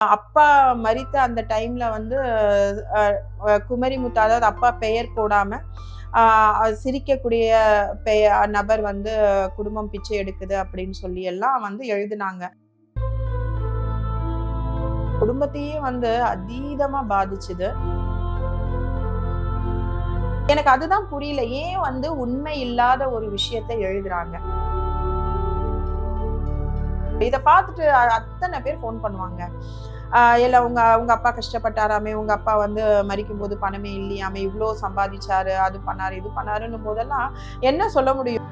அப்பா மரித்த அந்த டைம்ல வந்து குமரிமுத்து, அதாவது அப்பா பெயர் போடாம சிரிக்கக்கூடிய நபர் வந்து குடும்பம் பிச்சை எடுக்குது அப்படின்னு சொல்லி எல்லாம் வந்து எழுதினாங்க. குடும்பத்தையே வந்து அதீதமா பாதிச்சுது. எனக்கு அதுதான் புரியல. ஏன் வந்து உண்மை இல்லாத ஒரு விஷயத்தை எழுதுறாங்க? இத பார்த்துட்டு அத்தனை பேர் ஃபோன் பண்ணுவாங்க. இல்ல உங்க உங்க அப்பா கஷ்டப்பட்டாராமே, உங்க அப்பா வந்து மரிக்கும்போது பணமே இல்லையாமே, இவ்ளோ சம்பாதிச்சாரு, அது பண்ணாரு, இது பண்ணாருன்னும் போதெல்லாம் என்ன சொல்ல முடியும்?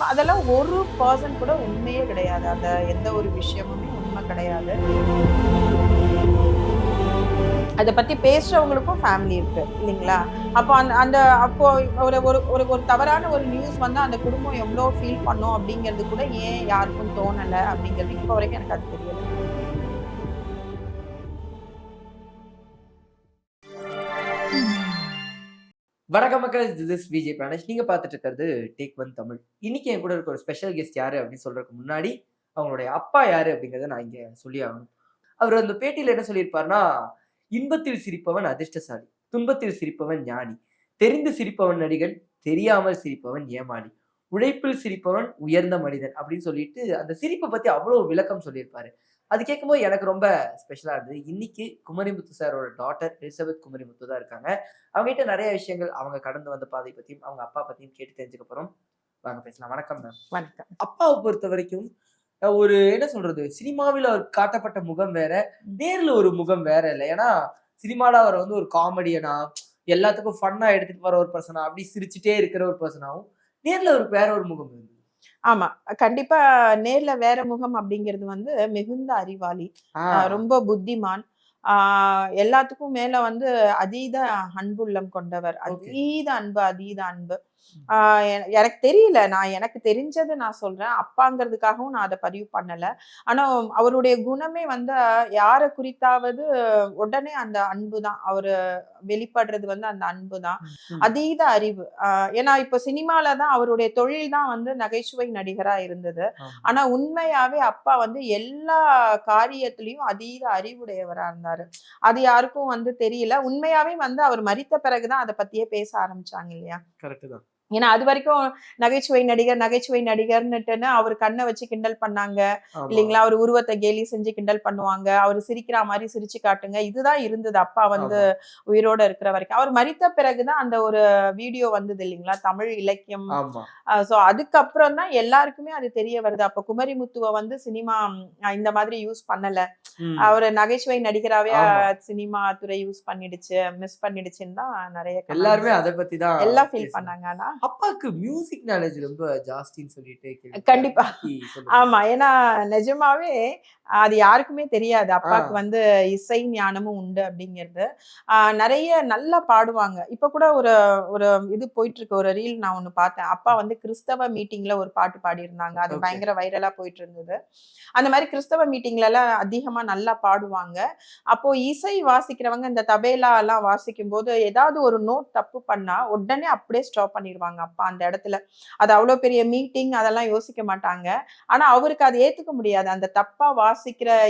அதெல்லாம் ஒரு பெர்சன்ட் கூட உண்மையே கிடையாது. அந்த எந்த ஒரு விஷயமுமே உண்மை கிடையாது. அத பத்தி பேசுறவங்களுக்கும் ஃபேமிலி இருக்கு இல்லைங்களா? அப்போ அப்போ ஒரு ஒரு ஒரு ஒரு தவறான ஒரு நியூஸ் வந்தா அந்த குடும்பம் எவ்ளோ ஃபீல் பண்ணும் அப்படிங்கிறது கூட ஏன் யாருக்கும் தோணல அப்படிங்கிறது இப்போ வரைக்கும் எனக்கு அது தெரியல. வணக்கம் மக்கள், திஸ் இஸ் விஜய் பிரானேஷ். நீங்க பார்த்துட்டு இருக்கிறது டேக் ஒன் தமிழ். இன்னைக்கு என் கூட இருக்க ஒரு ஸ்பெஷல் கெஸ்ட் யாரு அப்படின்னு சொல்றதுக்கு முன்னாடி அவங்களுடைய அப்பா யாரு அப்படிங்கறத நான் இங்க சொல்லி ஆகணும். அவர் அந்த பேட்டியில என்ன சொல்லியிருப்பாருன்னா, இன்பத்தில் சிரிப்பவன் அதிர்ஷ்டசாலி, துன்பத்தில் சிரிப்பவன் ஞானி, தெரிந்து சிரிப்பவன் நடிகன், தெரியாமல் சிரிப்பவன் ஏமாளி, உழைப்பில் சிரிப்பவன் உயர்ந்த மனிதன் அப்படின்னு சொல்லிட்டு அந்த சிரிப்பை பத்தி அவ்வளவு விளக்கம் சொல்லியிருப்பாரு. அது கேட்கும்போது எனக்கு ரொம்ப ஸ்பெஷலா இருந்தது. இன்னைக்கு குமரிமுத்து சாரோட டாட்டர் எலிசபெத் குமரிமுத்து தான் இருக்காங்க. அவங்க கிட்ட நிறைய விஷயங்கள் அவங்க கடந்து வந்த பாதை பத்தியும் அவங்க அப்பா பத்தியும் கேட்டு தெரிஞ்சுக்க போறோம். வாங்க பேசலாம். வணக்கம் மேம். வணக்கம். அப்பாவை பொறுத்த வரைக்கும் ஒரு என்ன சொல்றது, சினிமாவில் அவர் காட்டப்பட்ட முகம் வேற, நேர்ல ஒரு முகம் வேற இல்ல. ஏன்னா சினிமால அவர் வந்து ஒரு காமெடியனா, எல்லாத்துக்கும் ஃபன்னா எடுத்துட்டு வர ஒரு பர்சனா, அப்படி சிரிச்சுட்டே இருக்கிற ஒரு பர்சனாவும், நேர்ல அவருக்கு வேற ஒரு முகம் இருந்தது. ஆமா. கண்டிப்பா நேர்ல வேற முகம் அப்படிங்கிறது வந்து மிகுந்த அறிவாளி. ஆ. ரொம்ப புத்திமான். ஆ எல்லாத்துக்கும் மேல வந்து அதீத அன்புள்ளம் கொண்டவர். ஓகே. அதீத அன்பு, அதீத அன்பு. ஆ எனக்கு தெரியல. எனக்கு தெரிஞ்சது நான் சொல்றேன். அப்பாங்கிறதுக்காகவும் நான் அத பதிவு பண்ணல. ஆனா அவருடைய குணமே வந்து யார குறித்தாவது உடனே அந்த அன்பு தான். அவரு வெளிப்படுறது வந்து அந்த அன்பு தான். ம். அதீத அறிவு. ஏன்னா இப்ப சினிமால தான் அவருடைய தொழில் தான் வந்து நகைச்சுவை நடிகரா இருந்தது. ஆமா. ஆனா உண்மையாவே அப்பா வந்து எல்லா காரியத்திலயும் அதீத அறிவுடையவரா இருந்தாரு. அது யாருக்கும் வந்து தெரியல. உண்மையாவே வந்து அவர் மரித்த பிறகு தான் அத பத்தியே பேச ஆரம்பிச்சாங்க இல்லையா? கரெக்ட் தான். ஏன்னா அதுவரைக்கும் நகைச்சுவை நடிகர், நகைச்சுவை நடிகர்ன்னுட்டுன்னு அவரு கண்ண வச்சு கிண்டல் பண்ணாங்க. ஆமா. இல்லைங்களா? அவரு உருவத்த கேலி செஞ்சு கிண்டல் பண்ணுவாங்க. அவரு சிரிக்கிறா மாரி சிரிச்சு காட்டுங்க. இதுதான் இருந்தது அப்பா வந்து ஆமா. உயிரோட இருக்கிற வரைக்கும். அவர் மரித்த பிறகு தான் அந்த ஒரு வீடியோ வந்தது இல்லைங்களா? தமிழ் இலக்கியம். ஆமா. சோ அதுக்கப்புறம் தான் எல்லாருக்குமே அது தெரிய வருது. அப்ப குமரிமுத்துவ வந்து சினிமா இந்த மாதிரி யூஸ் பண்ணல. ம். அவரு நகைச்சுவை நடிகராவே ஆமா. சினிமா துறை யூஸ் பண்ணிடுச்சு, மிஸ் பண்ணிடுச்சுன்னு தான் நெறைய எல்லாருமே கமெண்ட்ஸ் அத பத்தி தான் எல்லாம் ஃபீல் பேசுனாங்க. பண்ணாங்க ஆனா. அப்பாக்கு மியூசிக் நாலேட்ஜ் ரொம்ப ஜாஸ்தின்னு சொல்லிட்டு கேள்விப்பட்டேன். அத கண்டிப்பா. பத்தி சொல்லுங்க. ஆமா. ஏன்னா நிஜமாவே அது யாருக்குமே தெரியாது. ஆ. அப்பாக்கு வந்து இசை ஞானமும் உண்டு அப்படிங்கிறது. நெறைய நல்லா பாடுவாங்க. இப்ப கூட ஒரு ஒரு இது போயிட்டுருக்கு. ஒரு ரீல் நான் ஒண்ணு பார்த்தேன். அப்பா வந்து கிறிஸ்தவ மீட்டிங்ல ஒரு பாட்டு பாடியிருந்தாங்க. அது ஓகே. பயங்கர வைரலா போயிட்டு இருந்தது. அந்த மாரி கிறிஸ்தவ மீட்டிங்லலாம் அதிகமா நல்லா பாடுவாங்க. அப்போ இசை வாசிக்கிறவங்க இந்த தபேலாலாம் வாசிக்கும்போது, ஏதாவது ஒரு நோட் தப்பு பண்ணா, உடனே அப்படியே ஸ்டாப் பண்ணிருவாங்க அப்பா அந்த இடத்துல. அது அவ்வளோ பெரிய மீட்டிங் அதெல்லாம் யோசிக்க மாட்டாங்க. ஆனா அவருக்கு அத ஏத்துக்க முடியாது. அந்த தப்பா வாசிக்கிற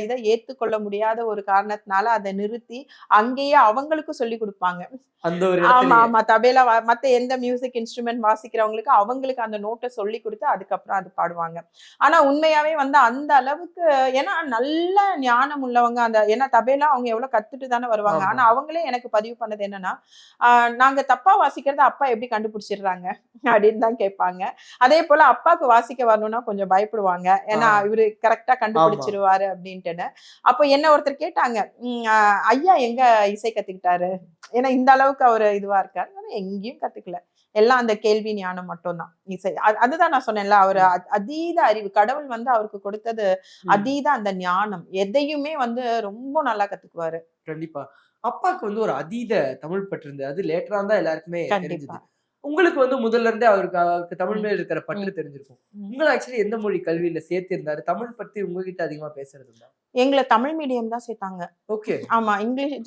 இத ஏத்துக்கொள்ள முடியாத ஒரு காரணத்தினால அத நிறுத்தி, அங்கேயே அவங்களுக்கும் சொல்லிக் குடுப்பாங்க. அந்த ஒரு ஆமா, இடத்திலேயே. ஆமா. தபேலா மத்த எந்த மியூசிக் இன்ஸ்ட்ருமென்ட் வாசிக்கிறவங்களுக்கு, அவங்களுக்கு அந்த நோட்ட சொல்லிக் குடுத்து, அதுக்கப்புறம் அது பாடுவாங்க. ஆனா உண்மையாவே வந்து அந்த அளவுக்கு ஏன்னா நல்ல ஞானம் உள்ளவங்க ஏன்னா தபேலா அவங்க எவ்வளோ கத்துட்டு தானே வருவாங்க. ஆமா. ஆனா அவங்களே எனக்கு பதிவு பண்ணது என்னன்னா, "ஆ நாங்க தப்பா வாசிக்கிறத அப்பா எப்படி கண்டுபிடிச்சிடுறாங்க?" அப்படின்னு தான் கேட்பாங்க. அதேபோல அப்பாக்கு வாசிக்க வரணும்னா கொஞ்சம் பயப்படுவாங்க. ஆ. ஏன்னா இவரு கரெக்ட்டா ஆமா. கண்டுபிடிச்சிருவாரு அப்படின்ட்டுன்னு. அப்ப என்ன ஒருத்தர் கேட்டாங்க, ம் அ "ஐயா எங்க இசை கத்துக்கிட்டாரு?" ஏன்னா இந்த அளவுக்கு அவரு இதுவா இருக்காரு. ஆனா எங்கேயும் கத்துக்கல. எல்லாம் அந்த கேள்வி ஞானம் மட்டும் தான். இசை. அதுதான் நான் சொன்னேன்ல, அவரு ம். அதீத அறிவு. கடவுள் வந்து அவருக்கு கொடுத்தது ம். அதீத அந்த ஞானம். எதையுமே வந்து ரொம்ப நல்லா கத்துக்குவாரு. கண்டிப்பா. அப்பாக்கு வந்து ஒரு அதீத தமிழ் பற்று இருந்தது. அது லேட்டரா தான் எல்லாருக்குமே கண்டிப்பா. தெரிஞ்சது. உங்களுக்கு வந்து முதல்ல இருந்தே அவருக்கு தமிழ் ம். மேல் இருக்கிற பற்று ம். தெரிஞ்சிருக்கும். ம். உங்கள ஆக்சுவலி எந்த மொழி கல்வியில சேர்த்திருந்தாரு? தமிழ் பத்தி உங்ககிட்ட அதிகமா பேசுறது உண்டா? எங்கள தமிழ் மீடியம் தான் சேத்தாங்க. ஓகே. ஆமா.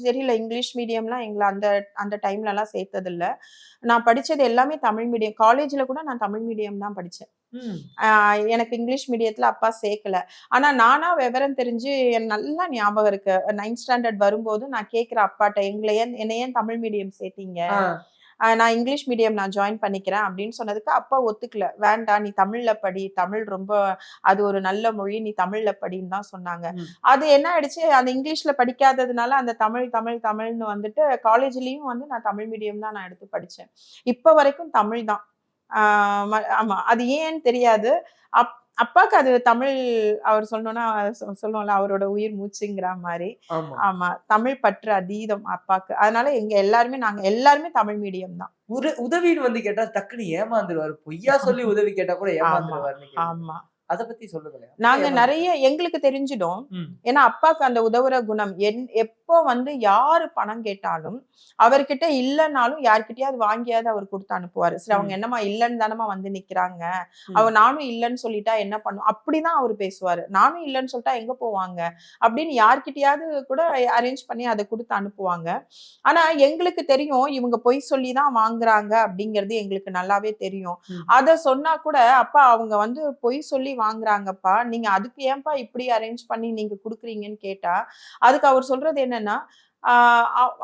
தெரியல. இங்கிலீஷ் மீடியம்லாம் எங்கள அந்த அந்த டைம்லலாம் சேர்த்ததில்ல. நான் படிச்சது எல்லாமே தமிழ் மீடியம். காலேஜ்ல கூட நான் தமிழ் மீடியம் தான் படிச்சேன். ம். எனக்கு இங்கிலீஷ் மீடியத்துல அப்பா சேர்க்கல. ஆனா நானா விவரம் தெரிஞ்சு எனக்கு நல்லா ஞாபகம் இருக்கு. 9th ஸ்டாண்டர்ட் வரும்போது நான் கேட்கிறேன் அப்பாட்ட, என்ன ஏன் தமிழ் மீடியம் சேர்த்தீங்க? ஆ. நான் இங்கிலீஷ் மீடியம் நான் ஜாயின் பண்ணிக்கிறேன் அப்படின்னு சொன்னதுக்கு அப்பா ஒத்துக்கல. வேண்டாம் நீ தமிழ்ல படி. தமிழ் ரொம்ப அது ஒரு நல்ல மொழி. நீ தமிழ்ல படின்னு தான் சொன்னாங்க. ம். அது என்ன ஆயிடுச்சு, அந்த இங்கிலீஷ்ல படிக்காததுனால அந்த தமிழ் தமிழ் தமிழ்ன்னு வந்துட்டு காலேஜ்லயும் வந்து நான் தமிழ் மீடியம் தான் நான் எடுத்து படிச்சேன். இப்ப வரைக்கும் தமிழ் தான். ஆ ஆமா. அது ஏன்னு தெரியாது. அப் அப்பாக்கு அது தமிழ் அவர் சொல்லணும்னா சொல்லுவோம்ல அவரோட உயிர் மூச்சுங்கிற மாரி. ஆமா. ஆமா. தமிழ் பற்று அதீதம் அப்பாக்கு. அதனால நாங்க எல்லாருமே தமிழ் மீடியம் தான். உதவின்னு வந்து கேட்டா டக்குன்னு ஏமாந்துருவாரு. பொய்யா சொல்லி உதவி கேட்டா கூட ஆமா, ஏமாந்துருவாருன்னு கேள்விப்பட்டேன். ஆமா. அத பத்தி சொல்லுங்களேன். அப்படி நாங்க நெறைய ஏமாந்துருக்காரு? எங்களுக்கு தெரிஞ்சிடும். ம். ஏன்னா, அப்பாக்கு அந்த உதவுற குணம். எப்போ வந்து யாரு பணம் கேட்டாலும், அவர்கிட்ட இல்லன்னாலும் யார்கிட்டயாவது வாங்கியாவது அவர் குடுத்து அனுப்புவாரு. சரி அவங்க ம். என்னம்மா இல்லன்னு தானம்மா வந்து நிக்கிறாங்க. ம். நானும் இல்லன்னு சொல்லிட்டா என்ன பண்ணும்? அப்படிதான் அவரு பேசுவாரு. நானும் இல்லன்னு சொல்லிட்டா எங்க போவாங்க? அப்படின்னு யார்கிட்டயாவது கூட அரேஞ்ச் பண்ணி அத குடுத்து அனுப்புவாங்க. ஆனா, எங்களுக்கு தெரியும் இவங்க பொய் சொல்லி தான் வாங்குறாங்க அப்படிங்கிறது எங்களுக்கு நல்லாவே தெரியும். ம். அத சொன்னா கூட, "அப்பா அவங்க வந்து பொய் சொல்லி வாங்குறாங்கப்பா. நீங்க அதுக்கு ஏன்பா இப்படி அரேஞ்ச் பண்ணி நீங்க குடுக்குறீங்கன்னு?" கேட்டா, அதுக்கு அவர் சொல்றது என்னன்னா, ஆ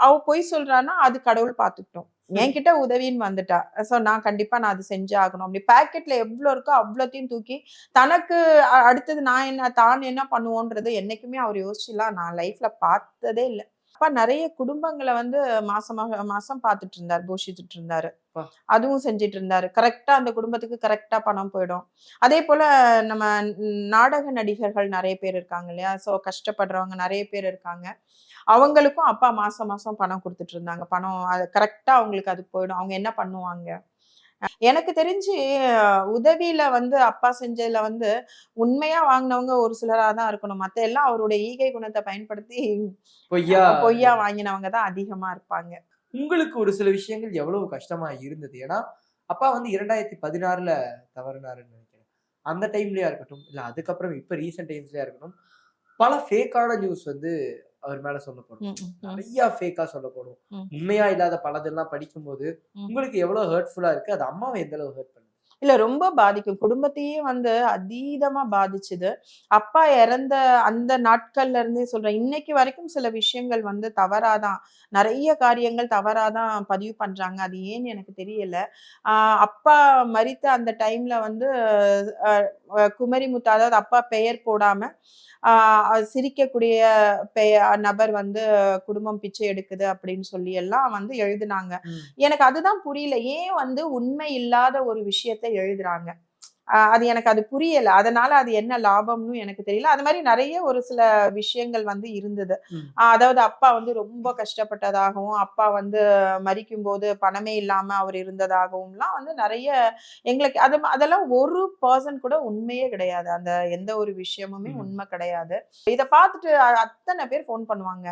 அவ பொய் சொல்றான்னா, அது கடவுள் பார்த்துக்கட்டும். ம். என்கிட்ட உதவின்னு வந்துட்டா. ஸோ நான் கண்டிப்பா அது செஞ்சே ஆகணும். அப்படி பாக்கெட்ல எவ்ளோ இருக்கோ அவ்வளத்தையும் தூக்கி, தனக்கு அடுத்தது தான் என்ன பண்ணுவோன்றது என்னைக்குமே அவர் யோசிச்சுலாம் நான் லைஃப்ல பார்த்ததே இல்ல. அப்பா நெறைய குடும்பங்கள வந்து மாசம் பார்த்துட்டு இருந்தாரு, போஷிச்சுட்டு இருந்தாரு. அப்பா! அதுவும் செஞ்சுட்டு இருந்தாரு. கரெக்ட்டா அந்த குடும்பத்துக்கு கரெக்ட்டா பணம் போயிடும். அதேபோல நம்ம நாடக நடிகர்கள் நெறைய பேர் இருக்காங்க இல்லையா? ஸோ கஷ்டப்படுறவங்க நெறைய பேர் இருக்காங்க. அவங்களுக்கும் அப்பா மாசம் மாசம் பணம் குடுத்துட்டு இருந்தாங்க. பணம் அது கரெக்ட்டா அவங்களுக்கு அது போயிடும். அவங்க என்ன பண்ணுவாங்க? எனக்கு தெரிஞ்சு உதவியில வந்து அப்பா செஞ்சதுல வந்து உண்மையா வாங்குனவங்க ஒரு சிலரா தான் இருக்கணும். மத்த எல்லாம் அவருடைய ஈகை குணத்த பயன்படுத்தி பொய்யா பொய்யா வாங்கினவங்க தான் அதிகமா இருப்பாங்க. உங்களுக்கு ஒரு சில விஷயங்கள் எவ்வளவு கஷ்டமா இருந்தது? ஏன்னா, அப்பா வந்து 2016ல தவறுனாருன்னு நெனைக்கிறேன். அந்த டைம்லயா இருக்கட்டும், இல்ல அதுக்கப்புறம் இப்ப ரீசென்ட் டைம்ஸ்லயா இருக்கட்டும், பல ஃபேக்கான நியூஸ் வந்து அவர் மேல சொல்லப்படும். ம், ம், ம், நெறைய ஃபேக்கா சொல்லப்படும். ம், உண்மையா இல்லாத பலதெல்லாம் படிக்கும்போது, ம். உங்களுக்கு எவ்வளோ ஹர்ட்ஃபுல்லா இருக்கு? அது அம்மாவ எந்த அளவு ஹர்ட் பண்ணுது? இல்ல ரொம்ப பாதிக்கும். குடும்பத்தையே வந்து அதீதமா பாதிச்சது. அப்பா இறந்த அந்த நாட்கள்ல இருந்தே சொல்றேன். இன்னைக்கு வரைக்கும் சில விஷயங்கள் வந்து தவறா தான் நெறைய காரியங்கள் தவறா தான் பதிவு பண்றாங்க. அது ஏன்னு எனக்கு தெரியல. ஆ அப்பா மரித்த அந்த டைம்ல வந்து அ குமரிமுத்து அதாவது அப்பா பெயர் போடாம, ஆ சிரிக்கக்கூடிய நபர் வந்து குடும்பம் பிச்சை எடுக்குது அப்படின்னு சொல்லி எல்லாம் வந்து எழுதுனாங்க. ம். எனக்கு அதுதான் புரியல. ஏன் வந்து உண்மை இல்லாத ஒரு விஷயத்த எழுதுறாங்க? அது எனக்கு புரியல. அதனால அது என்ன லாபம்னு எனக்கு தெரியல. அது மாரி நெறைய ஒரு சில விஷயங்கள் வந்து இருந்தது. ம். அதாவது அப்பா வந்து ரொம்ப கஷ்டப்பட்டதாகவும், அப்பா வந்து மரிக்கும்போது பணமே இல்லாம அவர் இருந்ததாகவும்லாம் வந்து நெறைய எங்களுக்கு அதெல்லாம் ஒரு பெர்சன்ட் கூட உண்மையே கிடையாது. அந்த எந்த ஒரு விஷயமுமே ம். உண்மை கிடையாது. இத பார்த்துட்டு அத்தன பேர் ஃபோன் பண்ணுவாங்க.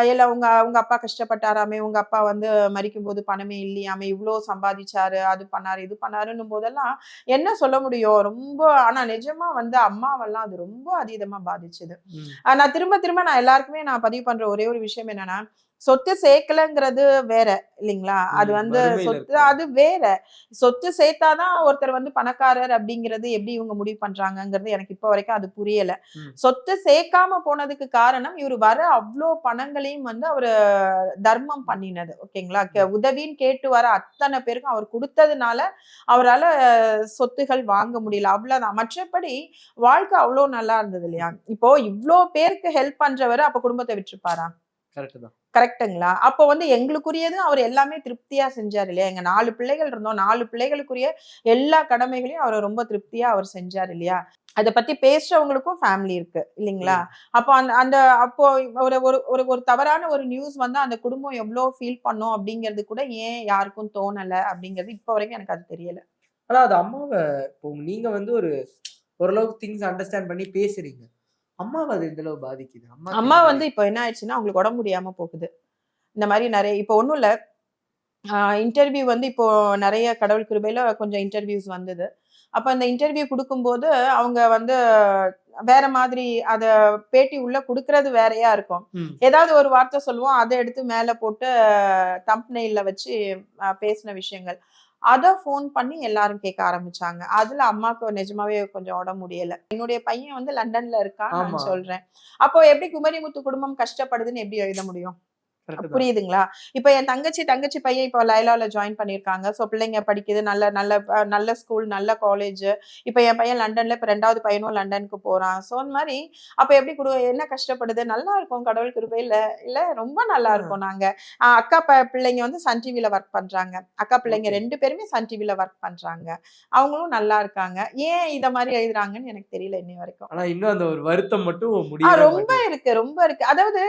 இல்ல உங்க உங்க அப்பா கஷ்டப்பட்டாராமே, உங்க அப்பா வந்து மரிக்கும்போது பணமே இல்லையாமே, இவ்ளோ சம்பாதிச்சாரு, அது பண்ணாரு, இது பண்ணாருன்னும் போதெல்லாம் என்ன சொல்ல முடியும்? ஆனா நிஜமா வந்து அம்மாவெல்லாம் அது ரொம்ப அதீதமா பாதிச்சது. ம். நான் திரும்ப திரும்ப எல்லாருக்குமே நான் பதிவு பண்ற ஒரே ஒரு விஷயம் என்னன்னா, சொத்து சேர்க்கலங்கிறது வேற இல்லைங்களா? அது ம். வந்து வறுமையில சொத்து இருக்கிறவங்க. அது வேற. சொத்து சேர்த்தா தான் ஒருத்தர் வந்து பணக்காரர் அப்படிங்கிறது எப்படி இவங்க முடிவு பண்றாங்கங்கிறது எனக்கு இப்ப வரைக்கும் அது புரியல. ம். சொத்து சேர்க்காம போனதுக்கு காரணம், இவரு வர அவ்ளோ பணங்களையும் வந்து அவரு தர்மம் பண்ணினது. ஓகேங்களா? ம். உதவின்னு கேட்டு வர அத்தன பேருக்கும் அவர் குடுத்ததுனால, அவரால சொத்துகள் வாங்க முடியல. அவ்வளதான். மற்றபடி வாழ்க்கை அவ்ளோ நல்லா இருந்தது இல்லையா? இப்போ இவ்ளோ பேருக்கு ஹெல்ப் பண்றவரு அப்ப குடும்பத்த விட்டுருப்பாரா? கரெக்ட்டு தான். கரெக்ட்டுங்களா? அப்போ வந்து எங்களுக்குரியது அவர் எல்லாமே திருப்தியா செஞ்சாரு இல்லையா? எங்க 4 பிள்ளைகள் இருந்தோம். 4 பிள்ளைகளுக்குரிய எல்லா கடமைகளையும் அவரு ரொம்ப திருப்தியா அவர் செஞ்சாரு இல்லையா? அத பத்தி பேசுறவங்களுக்கும் ஃபேமிலி இருக்கு இல்லைங்களா? புரியுது. அப்போ அந்த அந்த அப்போ ஒரு ஒரு ஒரு ஒரு தவறான ஒரு நியூஸ் வந்தா அந்த குடும்பம் எவ்ளோ ஃபீல் பண்ணும் அப்படிங்கிறது கூட ஏன் யாருக்கும் தோணல அப்படிங்கிறது இப்ப வரைக்கும் எனக்கு அது தெரியல. ஆனா அது அம்மாவ இப்போ நீங்க வந்து ஓரளவுக்கு திங்ஸ் அண்டர்ஸ்டாண்ட் பண்ணி பேசுறீங்க. அம்மாவ அது எந்த அளவு பாதிக்குது? அம்மாக்கு அம்மா எந்த மாரி வந்து இப்போ என்ன ஆயிடுச்சுன்னா, அவங்களுக்கு உடம்பு முடியாம போகுது. இந்த மாரி நெறைய இப்போ ஒண்ணும் இல்ல. இன்டர்வியூ வந்து இப்போ நெறைய கடவுள் கிருபையில கொஞ்சம் இன்டர்வியூஸ் வந்தது. அப்ப அந்த இன்டர்வியூ குடுக்கும்போது, அவங்க வந்து வேற மாதிரி அத பேட்டி உள்ள குடுக்குறது வேறையா இருக்கும். ம். ஏதாவது ஒரு வார்த்தை சொல்லுவோம். அத எடுத்து மேல போட்டு தம்ப்நெயில்ல வச்சு பேசின விஷயங்கள். அத ஃபோன் பண்ணி எல்லாரும் கேட்க ஆரம்பிச்சாங்க. அதுல அம்மாக்கு நிஜமாவே கொஞ்சம் உடம்பு முடியல. என்னுடைய பையன் வந்து லண்டன்ல இருக்கான் நான் ஆமா. சொல்றேன். அப்போ எப்படி குமரிமுத்து குடும்பம் கஷ்டப்படுதுன்னு எப்படி எழுத முடியும்? கரெக்ட் தான். புரியுதுங்களா? இப்ப என் தங்கச்சி பையன் இப்ப லைலால ஜாயின் பண்ணியிருக்காங்க. சோ பிள்ளைங்க படிக்குது. நல்ல நல்ல நல்ல ஸ்கூல், நல்ல காலேஜ். இப்ப என் பையன் லண்டன்ல இப்ப 2வது பையனும் லண்டனுக்கு போறான். சோ அந்த மாரி அப்ப எப்படி என்ன கஷ்டப்படுது? நல்லா இருக்கும் கடவுள் கிருபையில. இல்ல ரொம்ப நல்லா ஆ. இருக்கோம் நாங்க. அக்கா பிள்ளைங்க வந்து சன் டிவில வொர்க் பண்றாங்க. அக்கா பிள்ளைங்க ஓகே. 2 பேருமே சன் டிவில வொர்க் பண்றாங்க. அவங்களும் நல்லா இருக்காங்க. ஏன் இத மாரி எழுதுறாங்கன்னு எனக்கு தெரியல இன்னி வரைக்கும். ஆனா இன்னும் அந்த ஒரு வருத்தம் மட்டும் முடியவே ரொம்ப மாட்டேங்குது. இருக்கு, ரொம்ப இருக்கு. அதாவது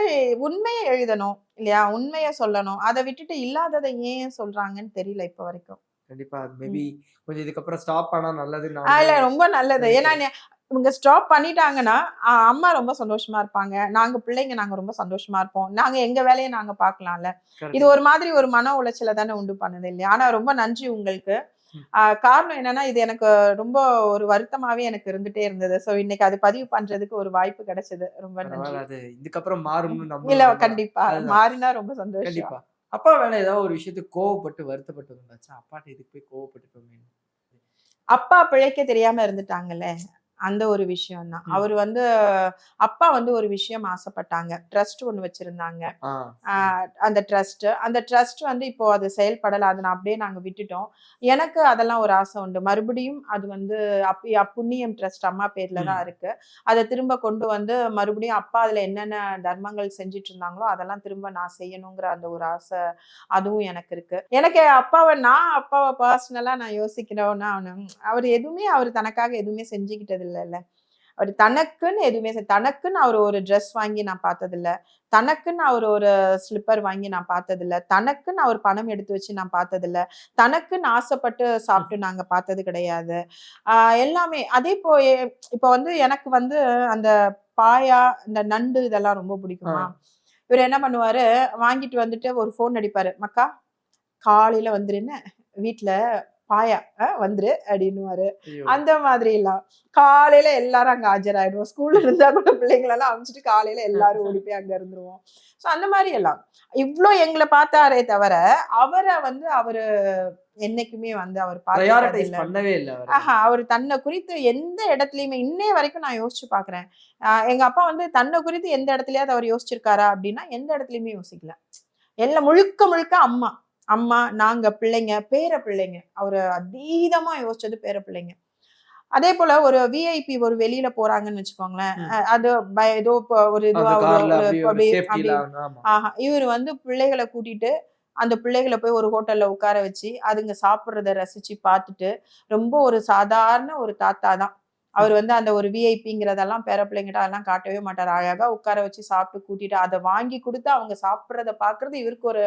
உண்மைய எழுதணும் இல்லையா? உண்மைய சொல்லணும். அத விட்டுட்டு இல்லாதத ஏன் சொல்றாங்கன்னு தெரியல இப்ப வரைக்கும். கண்டிப்பா. அது ம். மேபி கொஞ்சம் இதுக்கப்புறம் ஸ்டாப் ஆனா நல்லதுன்னு நானுமே இல்ல ரொம்ப நல்லது. ஏன்னா நெனைக்கிறேன். இவங்க ஸ்டாப் பண்ணிட்டாங்கன்னா, அம்மா ரொம்ப சந்தோஷமா இருப்பாங்க. நாங்க ரொம்ப சந்தோஷமா இருப்போம். நாங்க எங்க வேலைய நாங்க பார்க்கலாம்ல. இது கரெக்ட் ஒரு தான். மாதிரி ஒரு மன உளைச்சல தானே உண்டு பண்ணுது இல்லையா? ஆனா ரொம்ப நன்றி உங்களுக்கு. ம். காரணம் என்னன்னா, இது எனக்கு ரொம்ப ஒரு வருத்தமாவே எனக்கு இருந்துட்டே இருந்தது. ஸோ இன்னைக்கு அது பதிவு பண்றதுக்கு ஒரு வாய்ப்பு கிடைச்சது. ரொம்ப நன்றி. பரவால்ல. அது இதுக்கப்புறம் மாறும்னு இல்ல நம்மளும் நம்பலாம். கண்டிப்பா. அதுதான். மாறினா ரொம்ப சந்தோஷம். கண்டிப்பா. அப்பா மேல ஏதாவது ஒரு விஷயத்துக்கு கோவப்பட்டு வருத்தப்பட்டது உண்டாச்சா? அப்பாட்ட இதுக்கு போய் கோவப்பட்டுட்டோமேன்னு. அப்பா பிழைக்க தெரியாம இருந்துட்டாங்கல்ல. அந்த ஒரு விஷயம் தான். ம். அவரு வந்து அப்பா வந்து ஒரு விஷயம் ஆசைப்பட்டாங்க. ட்ரஸ்ட் ஒண்ணு வச்சிருந்தாங்க. ஆ. ஆ ம். அந்த ட்ரஸ்ட் வந்து இப்போ அது செயல்படல. அத அப்படியே நாங்க விட்டுட்டோம். எனக்கு அதெல்லாம் ஒரு ஆசை உண்டு. மறுபடியும் அது வந்து புண்ணியம் ட்ரஸ்ட் அம்மா பேர்ல தான் ம். இருக்கு. அத திரும்ப கொண்டு வந்து மறுபடியும் அப்பா அதுல என்னென்ன தர்மங்கள் செஞ்சுட்டு இருந்தாங்களோ, அதெல்லாம் திரும்ப நான் செய்யணுங்கிற அந்த ஒரு ஆசை, அதுவும் எனக்கு இருக்கு. எனக்கு அப்பாவ பர்சனலா நான் யோசிக்கிறோம்னா, அவரு எதுவுமே அவரு தனக்காக எதுவுமே செஞ்சுக்கிட்டது இல்லல்ல. அவரு தனக்குன்னு எதுவுமே தனக்குன்னு அவரு ஒரு ட்ரெஸ் வாங்கி நான் பார்த்ததில்ல. தனக்குன்னு அவரு ஒரு ஸ்லிப்பர் வாங்கி நான் பார்த்ததில்ல. தனக்குன்னு அவர் பணம் எடுத்து வச்சு நான் பார்த்ததில்ல. தனக்குன்னு ஆசைப்பட்டு ம். சாப்பிட்டு நாங்க பார்த்தது கிடையாது. ஆ எல்லாமே அதே இப்போ வந்து எனக்கு வந்து அந்த பாயா, இந்த நண்டு இதெல்லாம் ரொம்ப ஆ. பிடிக்குமா? இவரு என்ன பண்ணுவாரு, வாங்கிட்டு வந்துட்டு ஒரு ஃபோன் அடிப்பாரு. "மக்கா, காலையில வந்துரு என்ன, வீட்ல பாயா வந்துரு" அப்படின்னுவாரு. ஐயோ! அந்த மாதிரிலாம். காலையில எல்லாரும் அங்க ஆஜராயிடுவோம். ஸ்கூல்ல இருந்தா கூட பிள்ளைங்களெல்லாம் அனுப்பிச்சுட்டு காலையில எல்லாரும் ஓடி போய் அங்க இருந்துருவோம். ஸோ அந்த மாரி எல்லாம். இவ்ளோ எங்கள பார்த்தாரே தவிர, அவரு என்னைக்குமே வந்து அவர் பார்த்துக்கிட்டது பிரையாரிடைஸ் இல்ல. பண்ணவே இல்ல அவரு. அவரு தன்ன குறித்து எந்த இடத்துலயுமே இன்னைய வரைக்கும் நான் யோசிச்சு பார்க்கிறேன். எங்க அப்பா வந்து தன்ன குறித்து எந்த இடத்துலயாவது அவர் யோசிச்சிருக்காரா? அப்படின்னா, எந்த இடத்துலயுமே யோசிக்கல. எல்லாம் முழுக்க முழுக்க அம்மா. அம்மா, நாங்க பிள்ளைங்க, பேர பிள்ளைங்க. அவரு அதீதமா யோசிச்சது பேர பிள்ளைங்க. அதேபோல ஒரு விஐபி ஒரு வெளியில போறாங்கன்னு வச்சுக்கோங்களேன். ம். அது ஏதோ ஒரு இதுவா அந்த ஒரு கார்ல ஒரு அப்படியே ஒரு அப்படி அப்படி சேஃப்டிலாம் ஆமா. இவரு வந்து பிள்ளைகள கூட்டிட்டு, அந்த பிள்ளைகள போய் ஒரு ஹோட்டல்ல உட்கார வச்சு, அதுங்க சாப்பிடுறத ரசிச்சு பார்த்துட்டு, ரொம்ப ஒரு சாதாரண ஒரு தாத்தா தான். ம். அவர் வந்து அந்த ஒரு விஐபிங்கிறதெல்லாம் பேர பிள்ளைங்கட்ட அதெல்லாம் காட்டவே மாட்டாரு. அழகா உட்கார வச்சு சாப்பிட்டு கூட்டிட்டு, அத வாங்கி குடுத்து அவங்க சாப்பிடுறத பார்க்கறது இவருக்கு ஒரு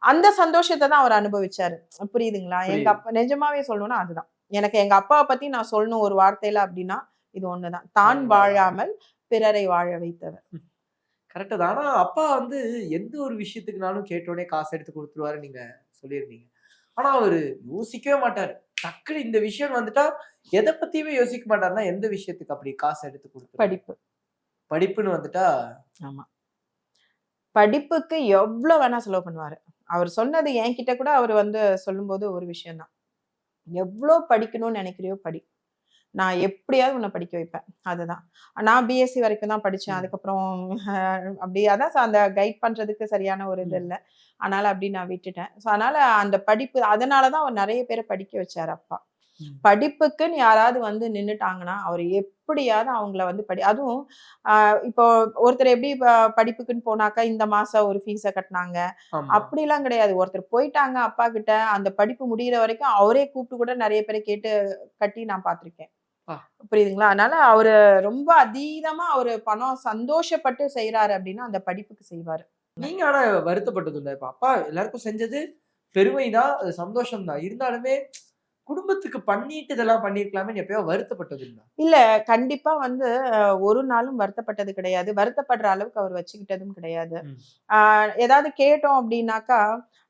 அந்த சந்தோஷத்த தான் அவர் அனுபவிச்சாரு. புரியுதுங்களா? எங்க புரியுது. அப்பா நிஜமாவே சொல்லணும்னா அதுதான். எனக்கு எங்க அப்பாவ பத்தி நான் சொல்லணும் ஒரு வார்த்தையில அப்டின்னா, இது ஒண்ணுதான். தான் தான் வாழாமல். வாழாமல் பிறரை வாழ வைத்தவர். கரெக்ட்டு தான். ஆனா அப்பா வந்து எந்த ஒரு விஷயத்துக்குனாலும் கேட்டோனே காசு எடுத்து குடுத்துருவாருன்னு நீங்க சொல்லியிருந்தீங்க. ஆனா அவரு யோசிக்கவே மாட்டாரு. டக்குனு இந்த விஷயம் வந்துட்டா, எத பத்தியுமே யோசிக்க மாட்டாருன்னா, எந்த விஷயத்துக்கு அப்படி காசு எடுத்து குடுத்துருவாரு? படிப்பு. படிப்புன்னு வந்துட்டா ஆமா. படிப்புக்கு எவ்ளோ வேணா செலவு பண்ணுவாரு. அவர் சொன்னது என்கிட்ட கூட அவரு வந்து சொல்லும்போது ஒரு விஷயம் தான். "எவ்ளோ படிக்கணும்னு நெனைக்கிறியோ படி. நான் எப்படியாவது உன்ன படிக்க வைப்பேன்." அதுதான். நான் பிஎஸ்சி வரைக்கும் தான் படிச்சேன். ம். அதுக்கப்புறம் அப்படி அதான் அந்த கைட் பண்றதுக்கு சரியான ஒரு இது ம். இல்ல. அதனால அப்படி நான் விட்டுட்டேன். ஸோ அதனால அந்த படிப்பு அதனால தான் அவர் நெறைய பேர படிக்க வச்சாரு அப்பா. ம். படிப்புக்குன்னு யாராவது வந்து நின்னுட்டாங்கன்னா, அவரு எப்படியாவது அவங்கள வந்து அதுவும் அ இப்போ ஒருத்தர் எப்படி படிப்புக்குன்னு போனாக்கா, இந்த மாசம் ஒரு ஃபீஸ கட்டுனாங்க. ஆமா. அப்படிலாம் கிடையாது. ஒருத்தர் போயிட்டாங்க அப்பா கிட்ட, அந்த படிப்பு முடியிற வரைக்கும் அவரே கூப்பிட்டு கூட நெறைய பேர கேட்டு கட்டி நான் பார்த்துருக்கேன். ஆ. புரியுதுங்களா? அதனால அவரு ரொம்ப அதீதமா அவரு பணம் சந்தோஷப்பட்டு செய்றாரு அப்படின்னா, அந்த படிப்புக்கு செய்வாரு. நீங்க ஆனா வருத்தப்பட்டதுண்டா? இப்ப அப்பா எல்லாருக்கும் செஞ்சது பெருமைதான், அது சந்தோஷம் தான். இருந்தாலுமே குடும்பத்துக்கு பண்ணிட்டு இதெல்லாம் பண்ணியிருக்கலாமேன்னு எப்பயாவது வருத்தப்பட்டதுண்டா? இல்ல கண்டிப்பா வந்து ஒரு நாளும் வருத்தப்பட்டது கிடையாது. வருத்தப்படுற அளவுக்கு அவர் வச்சுக்கிட்டதும் கிடையாது. ம். ஆ ஏதாவது கேட்டோம் அப்படின்னாக்கா,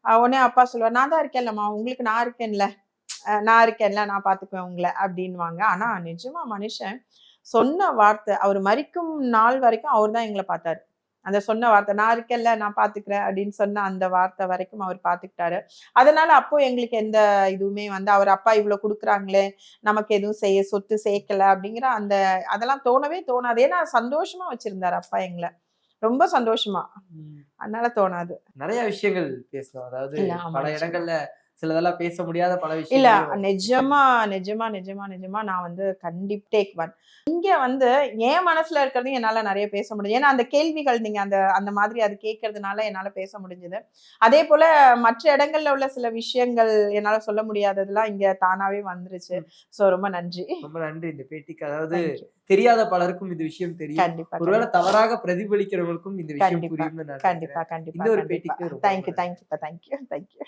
உடனே அப்பா சொல்லுவாரு, "நான் தான் இருக்கேன்லம்மா, உங்களுக்கு நான் இருக்கேன்ல. நான் இருக்கேன்ல, நான் பார்த்துக்குவேன் உங்கள" அப்படின்னுவாங்க. ஆனா நிஜமா மனுஷன் சொன்ன வார்த்தை, அவரு மரிக்கும் நாள் வரைக்கும் அவர் தான் எங்கள பார்த்தாரு. அந்த சொன்ன வார்த்தை, நான் இருக்கேன்ல, நான் பாத்துக்கிறேன் அப்படின்னு சொன்ன அந்த வார்த்தை வரைக்கும் அவர் பாத்துக்கிட்டாரு. அதனால அப்போ எங்களுக்கு எந்த இதுவுமே வந்து அவர் அப்பா இவ்வளவு கொடுக்குறாங்களே, நமக்கு எதுவும் சொத்து சேர்க்கல அப்படிங்கிற அந்த அதெல்லாம் தோணவே தோணாது. ஏன்னா சந்தோஷமா வச்சிருந்தாரு அப்பா எங்கள. ரொம்ப சந்தோஷமா. ம். அதனால தோணாது. நிறைய விஷயங்கள் பேசணும். அதாவது இல்ல, ஆமா, பல நிச்சயமா. இடங்கள்ல சிலதெல்லாம் பேச முடியாத பல இல்ல, விஷயங்களையும் நிஜமா, நிஜமா, நிஜமா, நிஜமா நான் வந்து டேக் ஒன். இங்க வந்து என் மனசுல இருக்கிறதையும் என்னால நெறைய பேச முடியும். ஏன்னா, அந்த கேள்விகள் நீங்க அந்த அந்த மாதிரி அது கேட்கறதுனால என்னால பேச முடிஞ்சது. அதேபோல மற்ற இடங்கள்ல உள்ள சில விஷயங்கள் என்னால சொல்ல முடியாததெல்லாம் இங்க தானாவே வந்துருச்சு. ம். ரொம்ப நன்றி. ரொம்ப நன்றி இந்த பேட்டிக்கு. அதாவது தேங்க் யூ. தெரியாத பலருக்கும் இந்த விஷயம் தெரியும். கண்டிப்பா, ஒருவேளை கண்டிப்பா. தவறாக பிரதிபலிக்கிறவங்களுக்கும் இந்த விஷயம் கண்டிப்பா, புரியும்னு நான் கண்டிப்பா, நினைக்கிறேன். கண்டிப்பா, இந்த ஒரு கண்டிப்பா. பேட்டிக்கு ரொம்ப ரொம்ப தேங்க் யூ, நன்றி. Thank you, thank you, thank you.